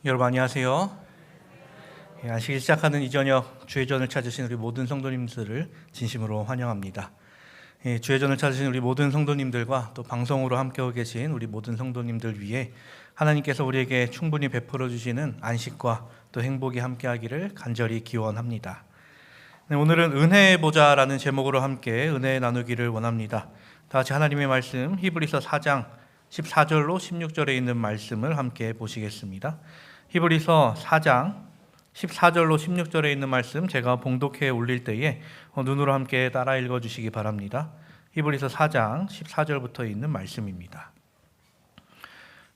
여러분 안녕하세요. 안식일 시작하는 이 저녁 주의 전을 찾으신 우리 모든 성도님들을 진심으로 환영합니다. 주의 전을 찾으신 우리 모든 성도님들과 또 방송으로 함께하고 계신 우리 모든 성도님들 위해 하나님께서 우리에게 충분히 베풀어 주시는 안식과 또 행복이 함께하기를 간절히 기원합니다. 오늘은 은혜의 보좌라는 제목으로 함께 은혜 나누기를 원합니다. 다 같이 하나님의 말씀 히브리서 4장 14절로 16절에 있는 말씀을 함께 보시겠습니다. 히브리서 4장 14절로 16절에 있는 말씀 제가 봉독해 올릴 때에 눈으로 함께 따라 읽어주시기 바랍니다. 히브리서 4장 14절부터 있는 말씀입니다.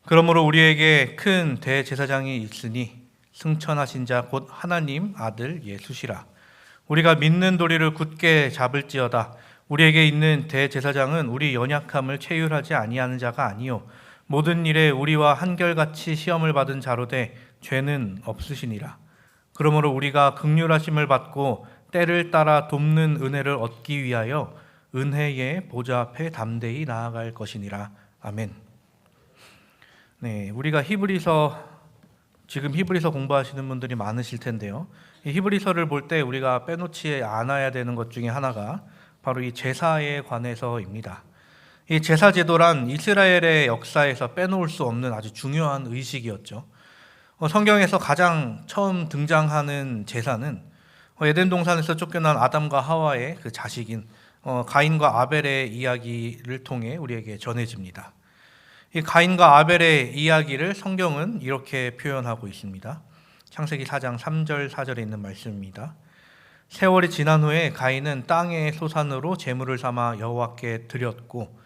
그러므로 우리에게 큰 대제사장이 있으니 승천하신 자 곧 하나님 아들 예수시라. 우리가 믿는 도리를 굳게 잡을지어다. 우리에게 있는 대제사장은 우리 연약함을 체휼하지 아니하는 자가 아니요 모든 일에 우리와 한결같이 시험을 받은 자로되 죄는 없으시니라. 그러므로 우리가 긍휼하심을 받고 때를 따라 돕는 은혜를 얻기 위하여 은혜의 보좌 앞에 담대히 나아갈 것이니라. 아멘. 네, 우리가 지금 히브리서 공부하시는 분들이 많으실 텐데요. 이 히브리서를 볼 때 우리가 빼놓지 않아야 되는 것 중에 하나가 바로 이 제사에 관해서입니다. 이 제사 제도란 이스라엘의 역사에서 빼놓을 수 없는 아주 중요한 의식이었죠. 성경에서 가장 처음 등장하는 제사는 에덴 동산에서 쫓겨난 아담과 하와의 그 자식인 가인과 아벨의 이야기를 통해 우리에게 전해집니다. 이 가인과 아벨의 이야기를 성경은 이렇게 표현하고 있습니다. 창세기 4장 3절 4절에 있는 말씀입니다. 세월이 지난 후에 가인은 땅의 소산으로 제물을 삼아 여호와께 드렸고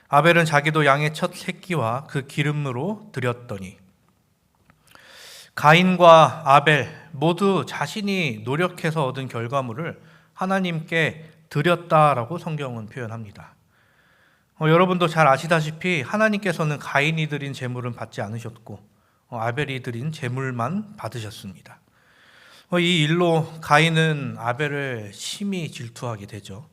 아벨은 자기도 양의 첫 새끼와 그 기름으로 드렸더니 가인과 아벨 모두 자신이 노력해서 얻은 결과물을 하나님께 드렸다라고 성경은 표현합니다. 여러분도 잘 아시다시피 하나님께서는 가인이 드린 제물은 받지 않으셨고 아벨이 드린 제물만 받으셨습니다. 이 일로 가인은 아벨을 심히 질투하게 되죠.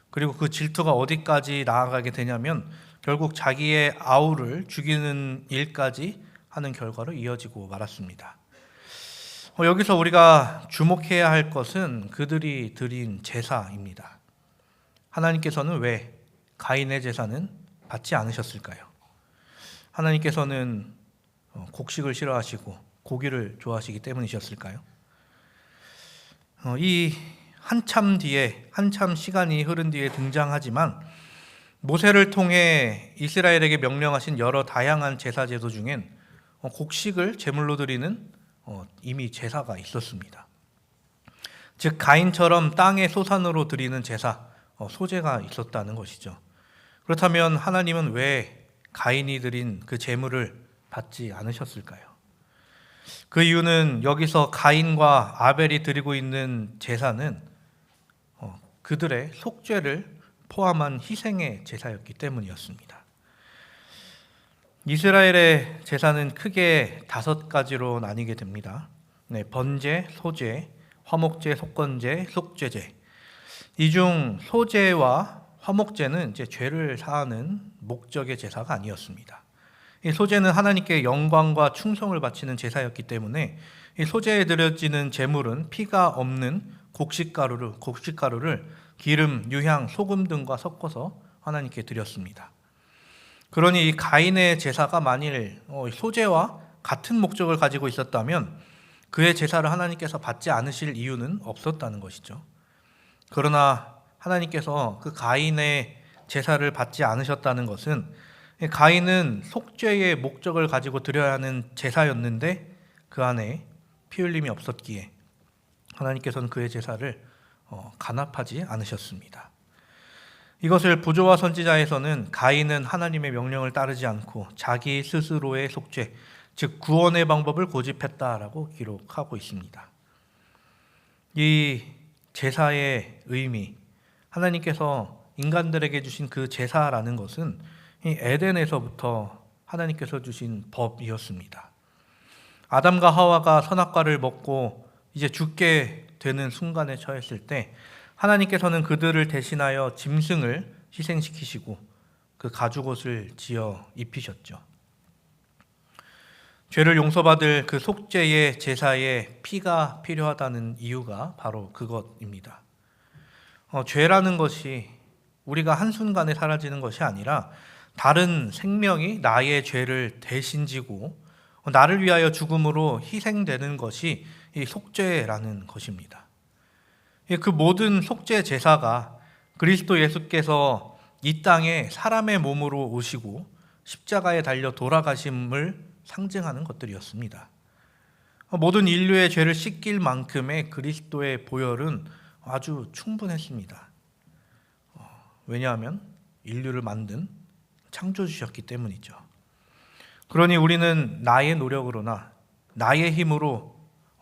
그리고 그 질투가 어디까지 나아가게 되냐면 결국 자기의 아우를 죽이는 일까지 하는 결과로 이어지고 말았습니다. 여기서 우리가 주목해야 할 것은 그들이 드린 제사입니다. 하나님께서는 왜 가인의 제사는 받지 않으셨을까요? 하나님께서는 곡식을 싫어하시고 고기를 좋아하시기 때문이셨을까요? 이 한참 시간이 흐른 뒤에 등장하지만 모세를 통해 이스라엘에게 명령하신 여러 다양한 제사 제도 중엔 곡식을 제물로 드리는 이미 제사가 있었습니다. 즉 가인처럼 땅의 소산으로 드리는 제사, 소제가 있었다는 것이죠. 그렇다면 하나님은 왜 가인이 드린 그 제물을 받지 않으셨을까요? 그 이유는 여기서 가인과 아벨이 드리고 있는 제사는 그들의 속죄를 포함한 희생의 제사였기 때문이었습니다. 이스라엘의 제사는 크게 5가지로 나뉘게 됩니다. 번제, 소제, 화목제, 속건제, 속죄제. 이 중 소제와 화목제는 이제 죄를 사하는 목적의 제사가 아니었습니다. 이 소제는 하나님께 영광과 충성을 바치는 제사였기 때문에 이 소제에 드려지는 제물은 피가 없는 곡식가루를 기름, 유향, 소금 등과 섞어서 하나님께 드렸습니다. 그러니 이 가인의 제사가 만일 소제와 같은 목적을 가지고 있었다면 그의 제사를 하나님께서 받지 않으실 이유는 없었다는 것이죠. 그러나 하나님께서 그 가인의 제사를 받지 않으셨다는 것은 가인은 속죄의 목적을 가지고 드려야 하는 제사였는데 그 안에 피 흘림이 없었기에 하나님께서는 그의 제사를 간합하지 않으셨습니다. 이것을 부조와 선지자에서는 가인은 하나님의 명령을 따르지 않고 자기 스스로의 속죄, 즉 구원의 방법을 고집했다라고 기록하고 있습니다. 이 제사의 의미, 하나님께서 인간들에게 주신 그 제사라는 것은 이 에덴에서부터 하나님께서 주신 법이었습니다. 아담과 하와가 선악과를 먹고 이제 죽게 되는 순간에 처했을 때 하나님께서는 그들을 대신하여 짐승을 희생시키시고 그 가죽옷을 지어 입히셨죠. 죄를 용서받을 그 속죄의 제사에 피가 필요하다는 이유가 바로 그것입니다. 죄라는 것이 우리가 한순간에 사라지는 것이 아니라 다른 생명이 나의 죄를 대신 지고 나를 위하여 죽음으로 희생되는 것이 이 속죄라는 것입니다. 그 모든 속죄 제사가 그리스도 예수께서 이 땅에 사람의 몸으로 오시고 십자가에 달려 돌아가심을 상징하는 것들이었습니다. 모든 인류의 죄를 씻길 만큼의 그리스도의 보혈은 아주 충분했습니다. 왜냐하면 인류를 만든 창조주셨기 때문이죠. 그러니 우리는 나의 노력으로나 나의 힘으로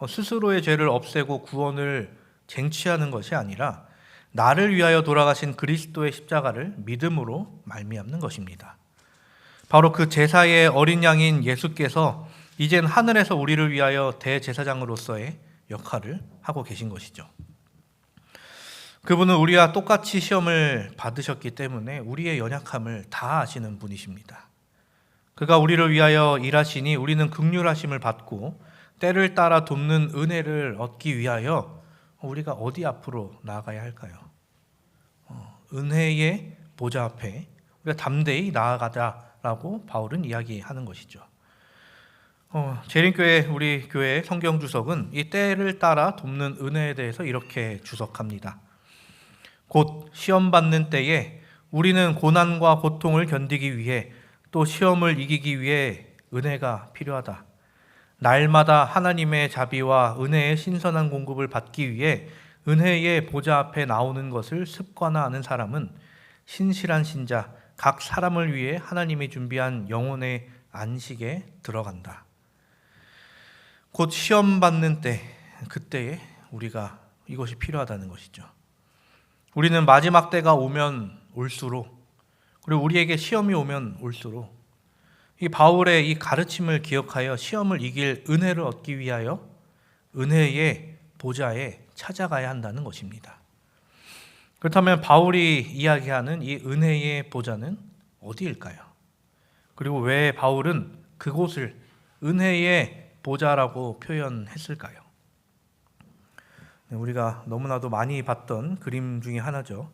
스스로의 죄를 없애고 구원을 쟁취하는 것이 아니라 나를 위하여 돌아가신 그리스도의 십자가를 믿음으로 말미암는 것입니다. 바로 그 제사의 어린 양인 예수께서 이젠 하늘에서 우리를 위하여 대제사장으로서의 역할을 하고 계신 것이죠. 그분은 우리와 똑같이 시험을 받으셨기 때문에 우리의 연약함을 다 아시는 분이십니다. 그가 우리를 위하여 일하시니 우리는 긍휼하심을 받고 때를 따라 돕는 은혜를 얻기 위하여 우리가 어디 앞으로 나아가야 할까요? 은혜의 보좌 앞에 우리가 담대히 나아가자라고 바울은 이야기하는 것이죠. 재림교회 우리 교회 성경 주석은 이 때를 따라 돕는 은혜에 대해서 이렇게 주석합니다. 곧 시험 받는 때에 우리는 고난과 고통을 견디기 위해 또 시험을 이기기 위해 은혜가 필요하다. 날마다 하나님의 자비와 은혜의 신선한 공급을 받기 위해 은혜의 보좌 앞에 나오는 것을 습관화하는 사람은 신실한 신자, 각 사람을 위해 하나님이 준비한 영혼의 안식에 들어간다. 곧 시험 받는 때, 그때에 우리가 이것이 필요하다는 것이죠. 우리는 마지막 때가 오면 올수록, 그리고 우리에게 시험이 오면 올수록 이 바울의 이 가르침을 기억하여 시험을 이길 은혜를 얻기 위하여 은혜의 보좌에 찾아가야 한다는 것입니다. 그렇다면 바울이 이야기하는 이 은혜의 보좌는 어디일까요? 그리고 왜 바울은 그곳을 은혜의 보좌라고 표현했을까요? 우리가 너무나도 많이 봤던 그림 중에 하나죠.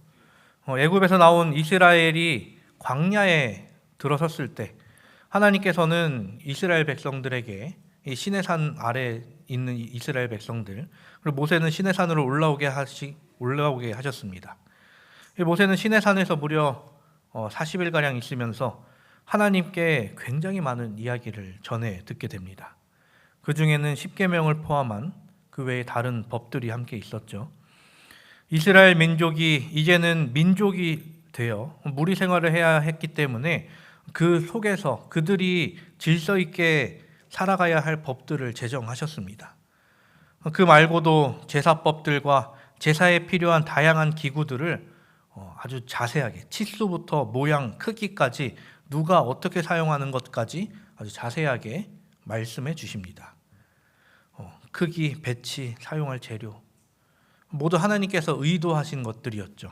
애굽에서 나온 이스라엘이 광야에 들어섰을 때 하나님께서는 이스라엘 백성들에게 이 시내산 아래 있는 이스라엘 백성들, 그리고 모세는 시내산으로 올라오게 하셨습니다. 모세는 시내산에서 무려 40일가량 있으면서 하나님께 굉장히 많은 이야기를 전해 듣게 됩니다. 그 중에는 십계명을 포함한 그 외에 다른 법들이 함께 있었죠. 이스라엘 민족이 이제는 민족이 되어 무리 생활을 해야 했기 때문에 그 속에서 그들이 질서 있게 살아가야 할 법들을 제정하셨습니다. 그 말고도 제사법들과 제사에 필요한 다양한 기구들을 아주 자세하게 치수부터 모양, 크기까지 누가 어떻게 사용하는 것까지 아주 자세하게 말씀해 주십니다. 크기, 배치, 사용할 재료 모두 하나님께서 의도하신 것들이었죠.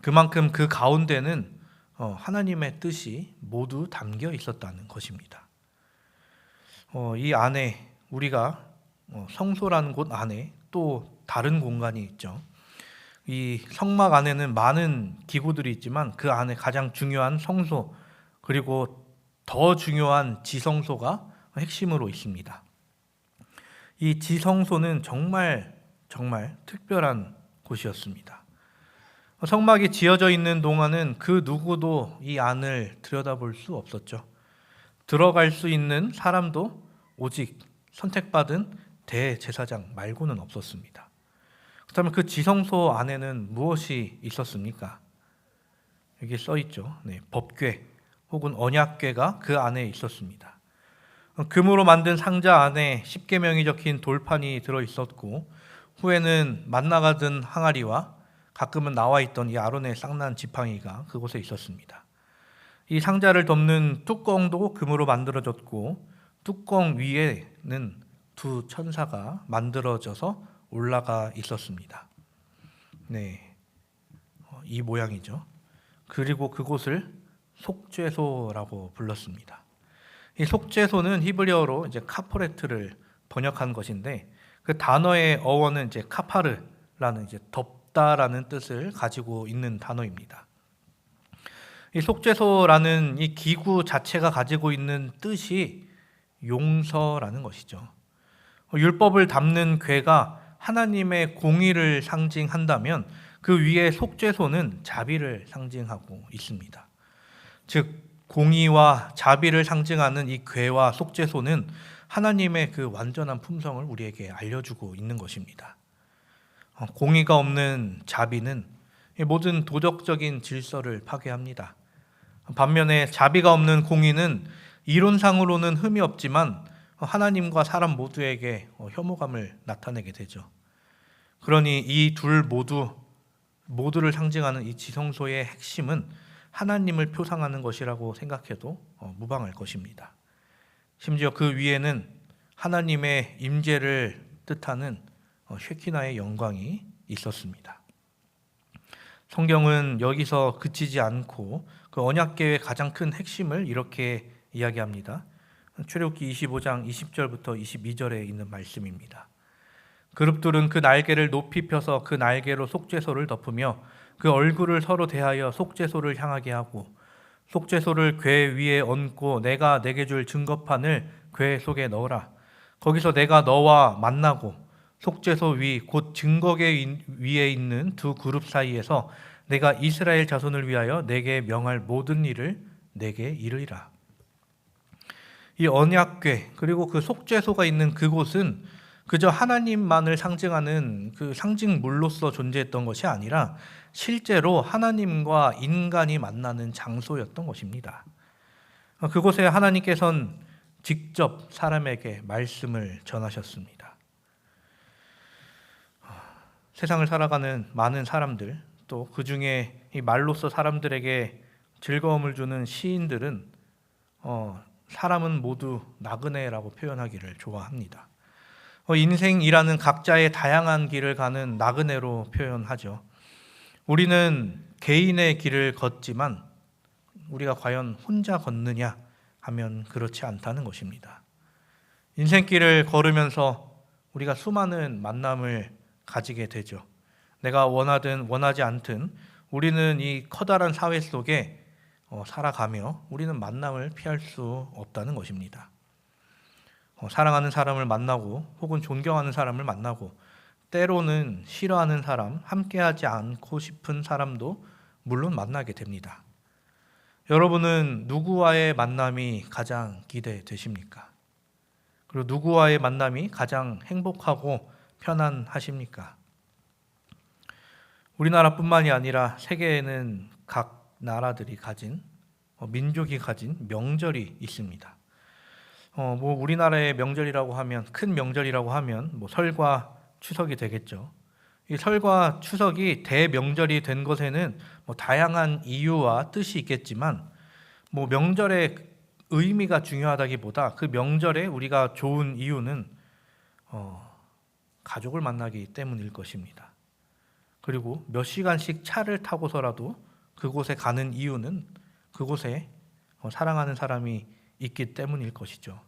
그만큼 그 가운데는 하나님의 뜻이 모두 담겨 있었다는 것입니다. 이 안에 우리가 성소라는 곳 안에 또 다른 공간이 있죠. 이 성막 안에는 많은 기구들이 있지만 그 안에 가장 중요한 성소 그리고 더 중요한 지성소가 핵심으로 있습니다. 이 지성소는 정말 특별한 곳이었습니다. 성막이 지어져 있는 동안은 그 누구도 이 안을 들여다볼 수 없었죠. 들어갈 수 있는 사람도 오직 선택받은 대제사장 말고는 없었습니다. 그렇다면 그 지성소 안에는 무엇이 있었습니까? 여기 써 있죠. 법궤 혹은 언약궤가 그 안에 있었습니다. 금으로 만든 상자 안에 십계명이 적힌 돌판이 들어 있었고 후에는 만나가 든 항아리와 가끔은 나와 있던 이 아론의 쌍난 지팡이가 그곳에 있었습니다. 이 상자를 덮는 뚜껑도 금으로 만들어졌고 뚜껑 위에는 두 천사가 만들어져서 올라가 있었습니다. 이 모양이죠. 그리고 그곳을 속죄소라고 불렀습니다. 이 속죄소는 히브리어로 이제 카포레트를 번역한 것인데 그 단어의 어원은 이제 카파르라는 이제 덮다라는 뜻을 가지고 있는 단어입니다. 이 속죄소라는 이 기구 자체가 가지고 있는 뜻이 용서라는 것이죠. 율법을 담는 궤가 하나님의 공의를 상징한다면 그 위에 속죄소는 자비를 상징하고 있습니다. 즉 공의와 자비를 상징하는 이 궤와 속죄소는 하나님의 그 완전한 품성을 우리에게 알려주고 있는 것입니다. 공의가 없는 자비는 모든 도덕적인 질서를 파괴합니다. 반면에 자비가 없는 공의는 이론상으로는 흠이 없지만 하나님과 사람 모두에게 혐오감을 나타내게 되죠. 그러니 이 둘 모두를 상징하는 이 지성소의 핵심은 하나님을 표상하는 것이라고 생각해도 무방할 것입니다. 심지어 그 위에는 하나님의 임재를 뜻하는 쉐키나의 영광이 있었습니다. 성경은 여기서 그치지 않고 그 언약궤의 가장 큰 핵심을 이렇게 이야기합니다. 출애굽기 25장 20절부터 22절에 있는 말씀입니다. 그룹들은 그 날개를 높이 펴서 그 날개로 속죄소를 덮으며 그 얼굴을 서로 대하여 속죄소를 향하게 하고 속죄소를 궤 위에 얹고 내가 내게 줄 증거판을 궤 속에 넣으라. 거기서 내가 너와 만나고 속죄소 위 곧 증거궤 위에 있는 두 그룹 사이에서 내가 이스라엘 자손을 위하여 내게 명할 모든 일을 내게 이르리라. 이 언약궤 그리고 그 속죄소가 있는 그곳은 그저 하나님만을 상징하는 그 상징물로서 존재했던 것이 아니라 실제로 하나님과 인간이 만나는 장소였던 것입니다. 그곳에 하나님께서는 직접 사람에게 말씀을 전하셨습니다. 세상을 살아가는 많은 사람들, 또 그 중에 이 말로써 사람들에게 즐거움을 주는 시인들은 사람은 모두 나그네라고 표현하기를 좋아합니다. 인생이라는 각자의 다양한 길을 가는 나그네로 표현하죠. 우리는 개인의 길을 걷지만 우리가 과연 혼자 걷느냐 하면 그렇지 않다는 것입니다. 인생길을 걸으면서 우리가 수많은 만남을 가지게 되죠. 내가 원하든 원하지 않든 우리는 이 커다란 사회 속에 살아가며 우리는 만남을 피할 수 없다는 것입니다. 사랑하는 사람을 만나고 혹은 존경하는 사람을 만나고 때로는 싫어하는 사람, 함께하지 않고 싶은 사람도 물론 만나게 됩니다. 여러분은 누구와의 만남이 가장 기대되십니까? 그리고 누구와의 만남이 가장 행복하고 편안하십니까? 우리나라뿐만이 아니라 세계에는 각 나라들이 가진 민족이 가진 명절이 있습니다. 우리나라의 명절이라고 하면 큰 명절이라고 하면 설과 추석이 되겠죠. 이 설과 추석이 대명절이 된 것에는 다양한 이유와 뜻이 있겠지만 명절의 의미가 중요하다기보다 그 명절에 우리가 좋은 이유는 가족을 만나기 때문일 것입니다. 그리고 몇 시간씩 차를 타고서라도 그곳에 가는 이유는 그곳에 사랑하는 사람이 있기 때문일 것이죠.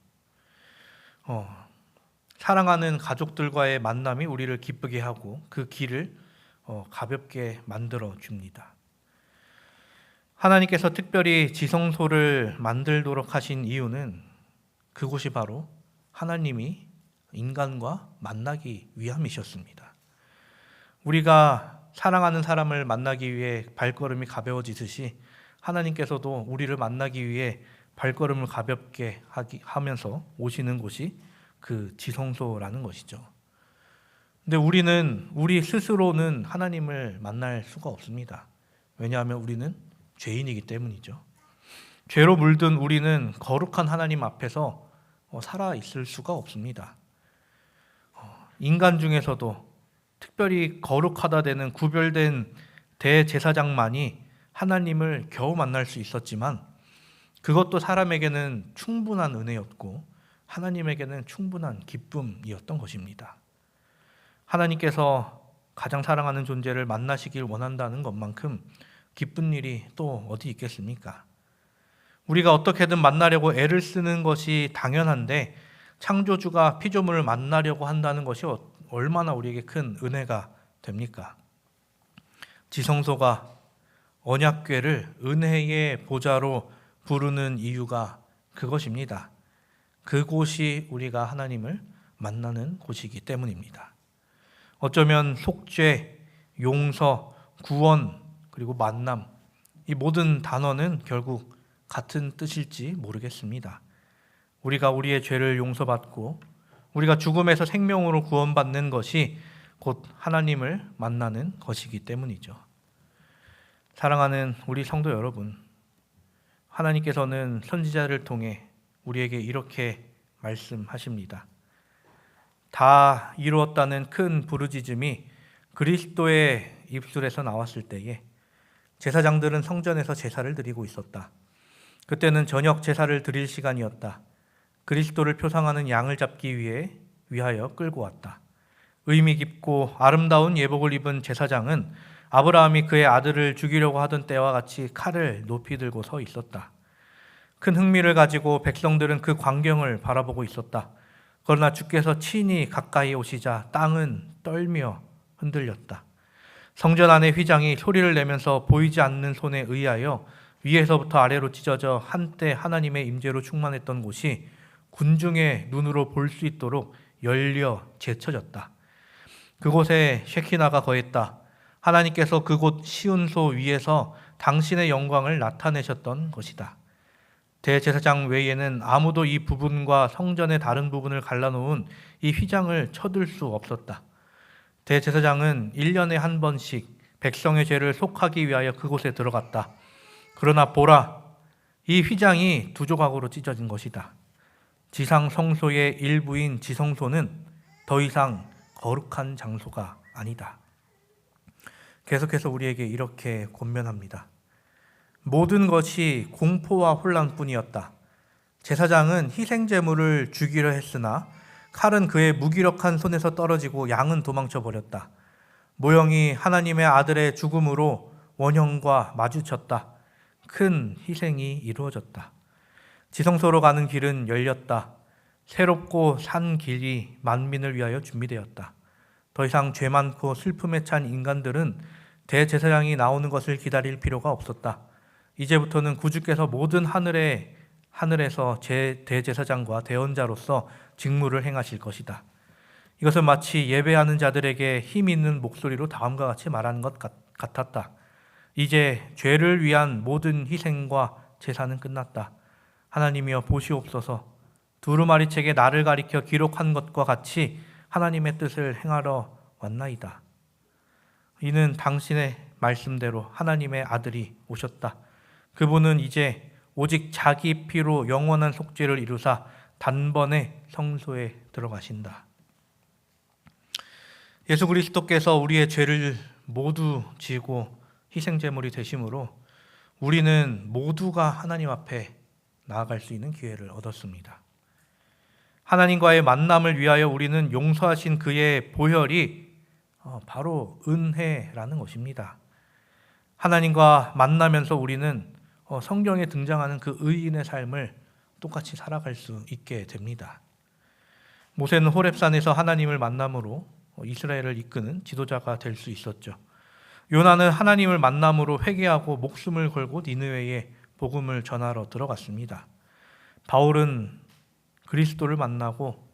사랑하는 가족들과의 만남이 우리를 기쁘게 하고 그 길을 가볍게 만들어 줍니다. 하나님께서 특별히 지성소를 만들도록 하신 이유는 그곳이 바로 하나님이 인간과 만나기 위함이셨습니다. 우리가 사랑하는 사람을 만나기 위해 발걸음이 가벼워지듯이 하나님께서도 우리를 만나기 위해 발걸음을 가볍게 하면서 오시는 곳이 그 지성소라는 것이죠. 근데 우리 스스로는 하나님을 만날 수가 없습니다. 왜냐하면 우리는 죄인이기 때문이죠. 죄로 물든 우리는 거룩한 하나님 앞에서 살아 있을 수가 없습니다. 인간 중에서도 특별히 거룩하다 되는 구별된 대제사장만이 하나님을 겨우 만날 수 있었지만 그것도 사람에게는 충분한 은혜였고 하나님에게는 충분한 기쁨이었던 것입니다. 하나님께서 가장 사랑하는 존재를 만나시길 원한다는 것만큼 기쁜 일이 또 어디 있겠습니까? 우리가 어떻게든 만나려고 애를 쓰는 것이 당연한데 창조주가 피조물을 만나려고 한다는 것이 얼마나 우리에게 큰 은혜가 됩니까? 지성소가 언약궤를 은혜의 보좌로 부르는 이유가 그것입니다. 그곳이 우리가 하나님을 만나는 곳이기 때문입니다. 어쩌면 속죄, 용서, 구원, 그리고 만남, 이 모든 단어는 결국 같은 뜻일지 모르겠습니다. 우리가 우리의 죄를 용서받고 우리가 죽음에서 생명으로 구원받는 것이 곧 하나님을 만나는 것이기 때문이죠. 사랑하는 우리 성도 여러분, 하나님께서는 선지자를 통해 우리에게 이렇게 말씀하십니다. 다 이루었다는 큰 부르짖음이 그리스도의 입술에서 나왔을 때에 제사장들은 성전에서 제사를 드리고 있었다. 그때는 저녁 제사를 드릴 시간이었다. 그리스도를 표상하는 양을 잡기 위하여 끌고 왔다. 의미 깊고 아름다운 예복을 입은 제사장은 아브라함이 그의 아들을 죽이려고 하던 때와 같이 칼을 높이 들고 서 있었다. 큰 흥미를 가지고 백성들은 그 광경을 바라보고 있었다. 그러나 주께서 친히 가까이 오시자 땅은 떨며 흔들렸다. 성전 안의 휘장이 소리를 내면서 보이지 않는 손에 의하여 위에서부터 아래로 찢어져 한때 하나님의 임재로 충만했던 곳이 군중의 눈으로 볼 수 있도록 열려 제쳐졌다. 그곳에 셰키나가 거했다. 하나님께서 그곳 시온소 위에서 당신의 영광을 나타내셨던 것이다. 대제사장 외에는 아무도 이 부분과 성전의 다른 부분을 갈라놓은 이 휘장을 쳐들 수 없었다. 대제사장은 1년에 한 번씩 백성의 죄를 속하기 위하여 그곳에 들어갔다. 그러나 보라, 이 휘장이 두 조각으로 찢어진 것이다. 지상 성소의 일부인 지성소는 더 이상 거룩한 장소가 아니다. 계속해서 우리에게 이렇게 권면합니다. 모든 것이 공포와 혼란뿐이었다. 제사장은 희생제물을 주기로 했으나 칼은 그의 무기력한 손에서 떨어지고 양은 도망쳐 버렸다. 모형이 하나님의 아들의 죽음으로 원형과 마주쳤다. 큰 희생이 이루어졌다. 지성소로 가는 길은 열렸다. 새롭고 산 길이 만민을 위하여 준비되었다. 더 이상 죄 많고 슬픔에 찬 인간들은 대제사장이 나오는 것을 기다릴 필요가 없었다. 이제부터는 구주께서 모든 하늘에서 대제사장과 대언자로서 직무를 행하실 것이다. 이것은 마치 예배하는 자들에게 힘 있는 목소리로 다음과 같이 말하는 것 같았다. 이제 죄를 위한 모든 희생과 제사는 끝났다. 하나님이여 보시옵소서. 두루마리책에 나를 가리켜 기록한 것과 같이 하나님의 뜻을 행하러 왔나이다. 이는 당신의 말씀대로 하나님의 아들이 오셨다. 그분은 이제 오직 자기 피로 영원한 속죄를 이루사 단번에 성소에 들어가신다. 예수 그리스도께서 우리의 죄를 모두 지고 희생제물이 되심으로 우리는 모두가 하나님 앞에 나아갈 수 있는 기회를 얻었습니다. 하나님과의 만남을 위하여 우리는 용서하신 그의 보혈이 바로 은혜라는 것입니다. 하나님과 만나면서 우리는 성경에 등장하는 그 의인의 삶을 똑같이 살아갈 수 있게 됩니다. 모세는 호렙산에서 하나님을 만남으로 이스라엘을 이끄는 지도자가 될 수 있었죠. 요나는 하나님을 만남으로 회개하고 목숨을 걸고 니느웨에 복음을 전하러 들어갔습니다. 바울은 그리스도를 만나고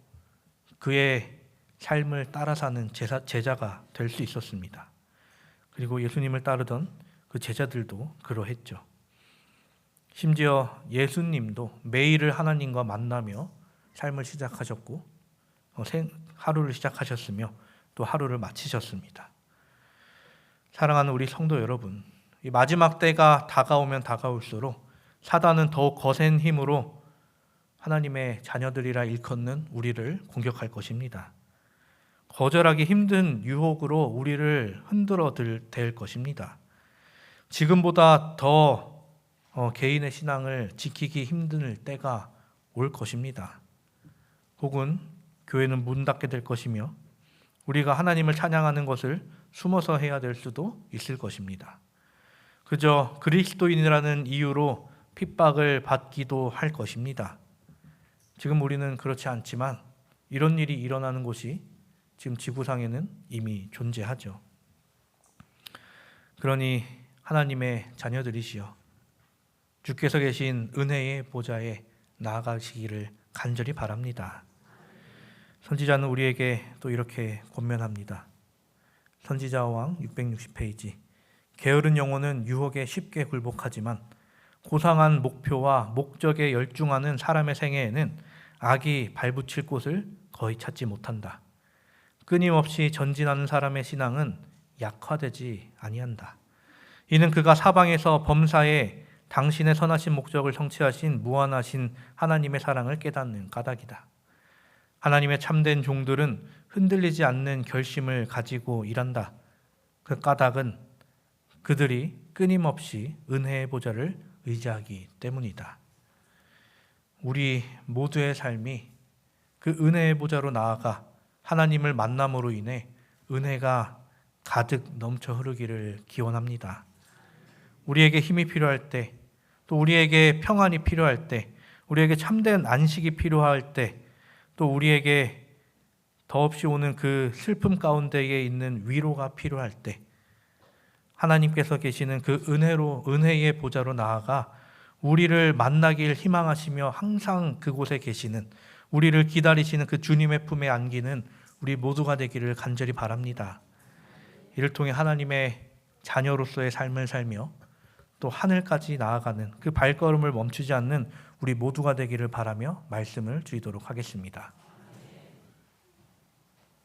그의 삶을 따라 사는 제자가 될 수 있었습니다. 그리고 예수님을 따르던 그 제자들도 그러했죠. 심지어 예수님도 매일을 하나님과 만나며 삶을 시작하셨고 하루를 시작하셨으며 또 하루를 마치셨습니다. 사랑하는 우리 성도 여러분, 이 마지막 때가 다가오면 다가올수록 사단은 더욱 거센 힘으로 하나님의 자녀들이라 일컫는 우리를 공격할 것입니다. 거절하기 힘든 유혹으로 우리를 흔들어 댈 것입니다. 지금보다 더 개인의 신앙을 지키기 힘든 때가 올 것입니다. 혹은 교회는 문 닫게 될 것이며 우리가 하나님을 찬양하는 것을 숨어서 해야 될 수도 있을 것입니다. 그저 그리스도인이라는 이유로 핍박을 받기도 할 것입니다. 지금 우리는 그렇지 않지만 이런 일이 일어나는 곳이 지금 지구상에는 이미 존재하죠. 그러니 하나님의 자녀들이시여 주께서 계신 은혜의 보좌에 나아가시기를 간절히 바랍니다. 선지자는 우리에게 또 이렇게 권면합니다. 선지자왕 660페이지. 게으른 영혼은 유혹에 쉽게 굴복하지만 고상한 목표와 목적에 열중하는 사람의 생애에는 악이 발붙일 곳을 거의 찾지 못한다. 끊임없이 전진하는 사람의 신앙은 약화되지 아니한다. 이는 그가 사방에서 범사에 당신의 선하신 목적을 성취하신 무한하신 하나님의 사랑을 깨닫는 까닭이다. 하나님의 참된 종들은 흔들리지 않는 결심을 가지고 일한다. 그 까닭은 그들이 끊임없이 은혜의 보좌를 의지하기 때문이다. 우리 모두의 삶이 그 은혜의 보좌로 나아가 하나님을 만남으로 인해 은혜가 가득 넘쳐 흐르기를 기원합니다. 우리에게 힘이 필요할 때, 또 우리에게 평안이 필요할 때, 우리에게 참된 안식이 필요할 때, 또 우리에게 더없이 오는 그 슬픔 가운데에 있는 위로가 필요할 때 하나님께서 계시는 그 은혜의 보좌로 나아가 우리를 만나길 희망하시며 항상 그곳에 계시는, 우리를 기다리시는 그 주님의 품에 안기는 우리 모두가 되기를 간절히 바랍니다. 이를 통해 하나님의 자녀로서의 삶을 살며 또 하늘까지 나아가는 그 발걸음을 멈추지 않는 우리 모두가 되기를 바라며 말씀을 드리도록 하겠습니다.